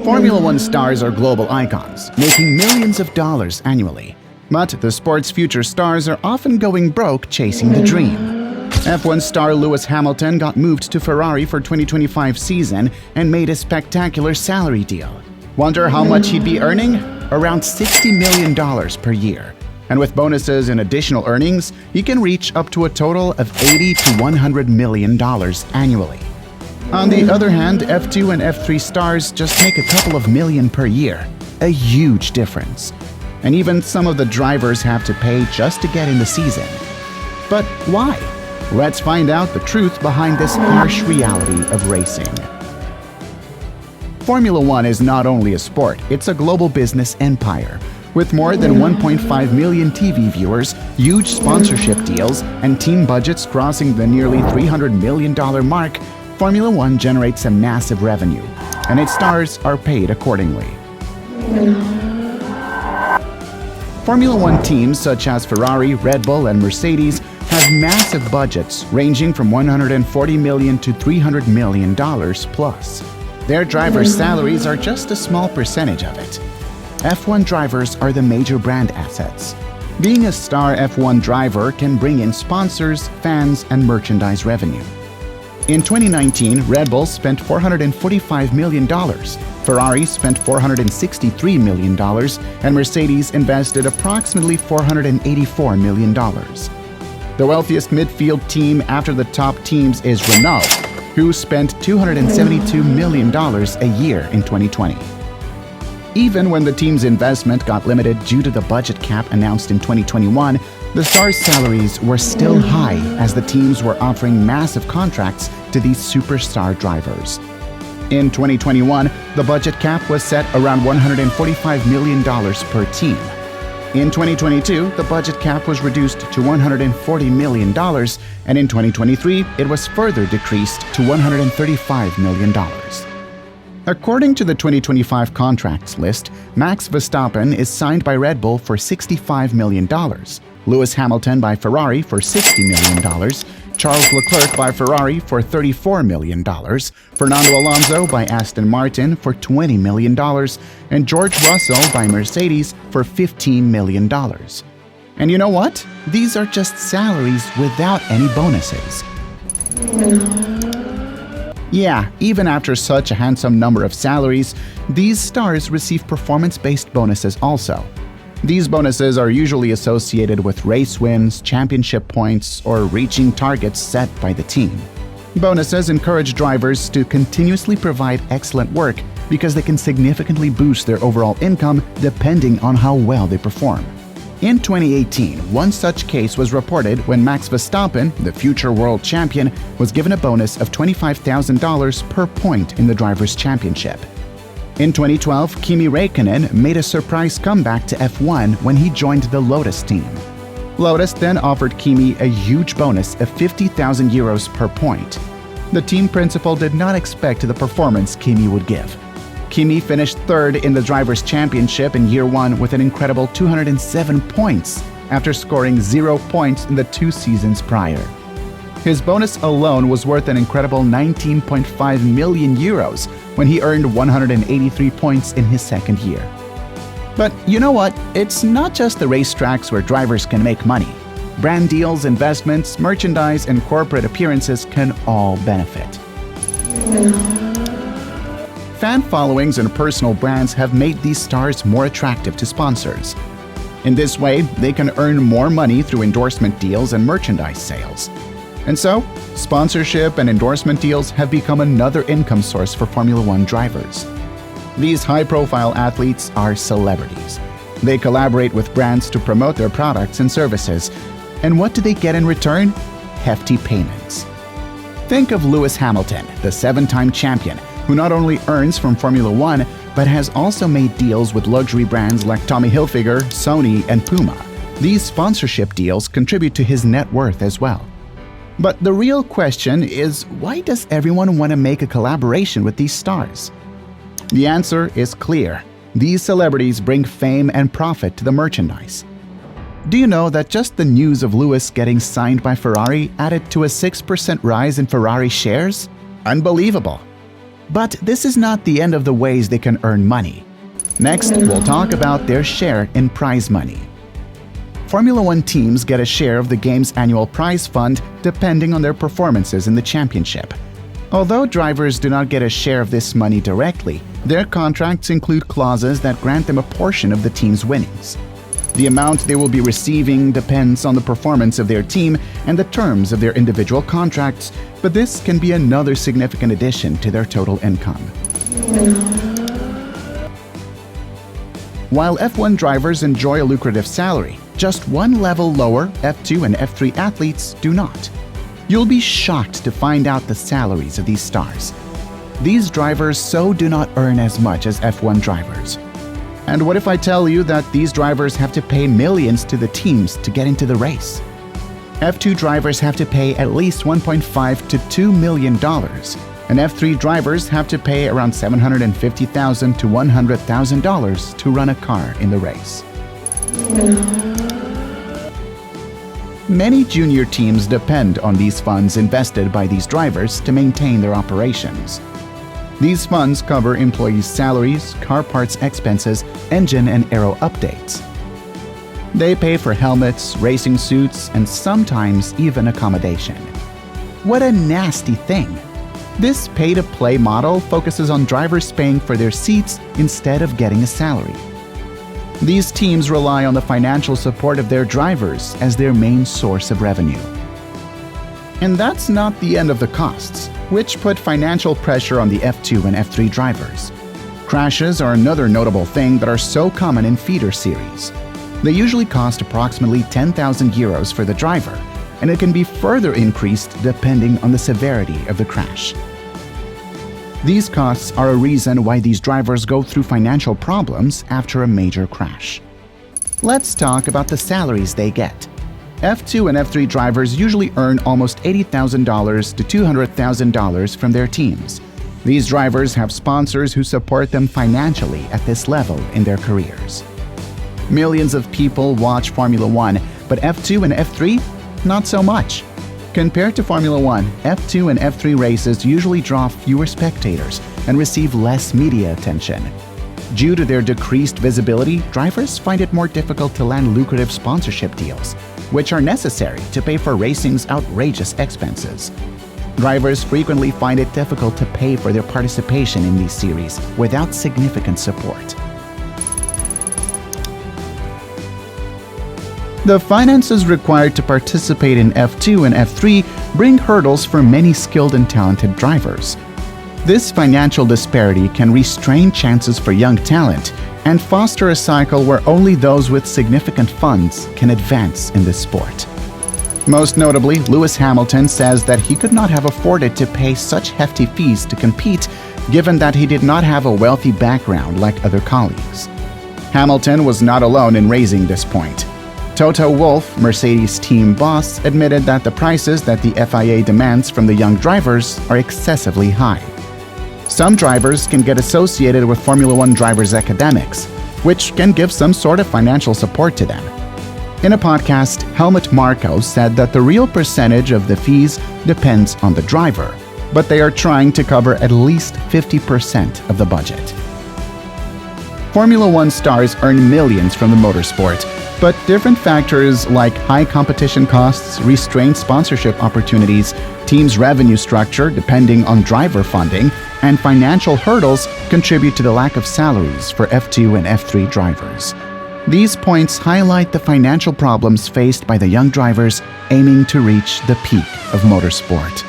Formula One stars are global icons, making millions of dollars annually. But the sport's future stars are often going broke chasing the dream. F1 star Lewis Hamilton got moved to Ferrari for 2025 season and made a spectacular salary deal. Wonder how much he'd be earning? Around $60 million per year. And with bonuses and additional earnings, he can reach up to a total of $80 to $100 million annually. On the other hand, F2 and F3 stars just make a couple of million per year. A huge difference. And even some of the drivers have to pay just to get in the season. But why? Let's find out the truth behind this harsh reality of racing. Formula One is not only a sport, it's a global business empire. With more than 1.5 million TV viewers, huge sponsorship deals, and team budgets crossing the nearly $300 million mark, Formula One generates a massive revenue, and its stars are paid accordingly. Formula One teams such as Ferrari, Red Bull, and Mercedes have massive budgets ranging from $140 million to $300 million plus. Their drivers' salaries are just a small percentage of it. F1 drivers are the major brand assets. Being a star F1 driver can bring in sponsors, fans, and merchandise revenue. In 2019, Red Bull spent $445 million, Ferrari spent $463 million, and Mercedes invested approximately $484 million. The wealthiest midfield team after the top teams is Renault, who spent $272 million a year in 2020. Even when the team's investment got limited due to the budget cap announced in 2021, the stars' salaries were still high as the teams were offering massive contracts to these superstar drivers. In 2021, the budget cap was set around $145 million per team. In 2022, the budget cap was reduced to $140 million, and in 2023, it was further decreased to $135 million. According to the 2025 contracts list, Max Verstappen is signed by Red Bull for $65 million, Lewis Hamilton by Ferrari for $60 million, Charles Leclerc by Ferrari for $34 million, Fernando Alonso by Aston Martin for $20 million, and George Russell by Mercedes for $15 million. And you know what? These are just salaries without any bonuses. Yeah, even after such a handsome number of salaries, these stars receive performance-based bonuses also. These bonuses are usually associated with race wins, championship points, or reaching targets set by the team. Bonuses encourage drivers to continuously provide excellent work because they can significantly boost their overall income depending on how well they perform. In 2018, one such case was reported when Max Verstappen, the future world champion, was given a bonus of $25,000 per point in the Drivers' Championship. In 2012, Kimi Räikkönen made a surprise comeback to F1 when he joined the Lotus team. Lotus then offered Kimi a huge bonus of €50,000 per point. The team principal did not expect the performance Kimi would give. Kimi finished third in the Drivers' Championship in year one with an incredible 207 points after scoring 0 points in the 2 seasons prior. His bonus alone was worth an incredible €19.5 million when he earned 183 points in his second year. But you know what? It's not just the racetracks where drivers can make money. Brand deals, investments, merchandise, and corporate appearances can all benefit. Fan followings and personal brands have made these stars more attractive to sponsors. In this way, they can earn more money through endorsement deals and merchandise sales. And so, sponsorship and endorsement deals have become another income source for Formula One drivers. These high-profile athletes are celebrities. They collaborate with brands to promote their products and services. And what do they get in return? Hefty payments. Think of Lewis Hamilton, the 7-time champion, who not only earns from Formula One, but has also made deals with luxury brands like Tommy Hilfiger, Sony, and Puma. These sponsorship deals contribute to his net worth as well. But the real question is, why does everyone want to make a collaboration with these stars? The answer is clear. These celebrities bring fame and profit to the merchandise. Do you know that just the news of Lewis getting signed by Ferrari added to a 6% rise in Ferrari shares? Unbelievable! But this is not the end of the ways they can earn money. Next, we'll talk about their share in prize money. Formula One teams get a share of the game's annual prize fund depending on their performances in the championship. Although drivers do not get a share of this money directly, their contracts include clauses that grant them a portion of the team's winnings. The amount they will be receiving depends on the performance of their team and the terms of their individual contracts, but this can be another significant addition to their total income. While F1 drivers enjoy a lucrative salary, just one level lower, F2 and F3 athletes do not. You'll be shocked to find out the salaries of these stars. These drivers do not earn as much as F1 drivers. And what if I tell you that these drivers have to pay millions to the teams to get into the race? F2 drivers have to pay at least $1.5 to $2 million, and F3 drivers have to pay around $750,000 to $100,000 to run a car in the race. Many junior teams depend on these funds invested by these drivers to maintain their operations. These funds cover employees' salaries, car parts expenses, engine and aero updates. They pay for helmets, racing suits, and sometimes even accommodation. What a nasty thing! This pay-to-play model focuses on drivers paying for their seats instead of getting a salary. These teams rely on the financial support of their drivers as their main source of revenue. And that's not the end of the costs, which put financial pressure on the F2 and F3 drivers. Crashes are another notable thing that are so common in feeder series. They usually cost approximately 10,000 euros for the driver, and it can be further increased depending on the severity of the crash. These costs are a reason why these drivers go through financial problems after a major crash. Let's talk about the salaries they get. F2 and F3 drivers usually earn almost $80,000 to $200,000 from their teams. These drivers have sponsors who support them financially at this level in their careers. Millions of people watch Formula One, but F2 and F3, not so much. Compared to Formula One, F2 and F3 races usually draw fewer spectators and receive less media attention. Due to their decreased visibility, drivers find it more difficult to land lucrative sponsorship deals, which are necessary to pay for racing's outrageous expenses. Drivers frequently find it difficult to pay for their participation in these series without significant support. The finances required to participate in F2 and F3 bring hurdles for many skilled and talented drivers. This financial disparity can restrain chances for young talent and foster a cycle where only those with significant funds can advance in this sport. Most notably, Lewis Hamilton says that he could not have afforded to pay such hefty fees to compete, given that he did not have a wealthy background like other colleagues. Hamilton was not alone in raising this point. Toto Wolff, Mercedes team boss, admitted that the prices that the FIA demands from the young drivers are excessively high. Some drivers can get associated with Formula One drivers' academics, which can give some sort of financial support to them. In a podcast, Helmut Marko said that the real percentage of the fees depends on the driver, but they are trying to cover at least 50% of the budget. Formula One stars earn millions from the motorsport, but different factors like high competition costs, restrained sponsorship opportunities, teams' revenue structure depending on driver funding, and financial hurdles contribute to the lack of salaries for F2 and F3 drivers. These points highlight the financial problems faced by the young drivers aiming to reach the peak of motorsport.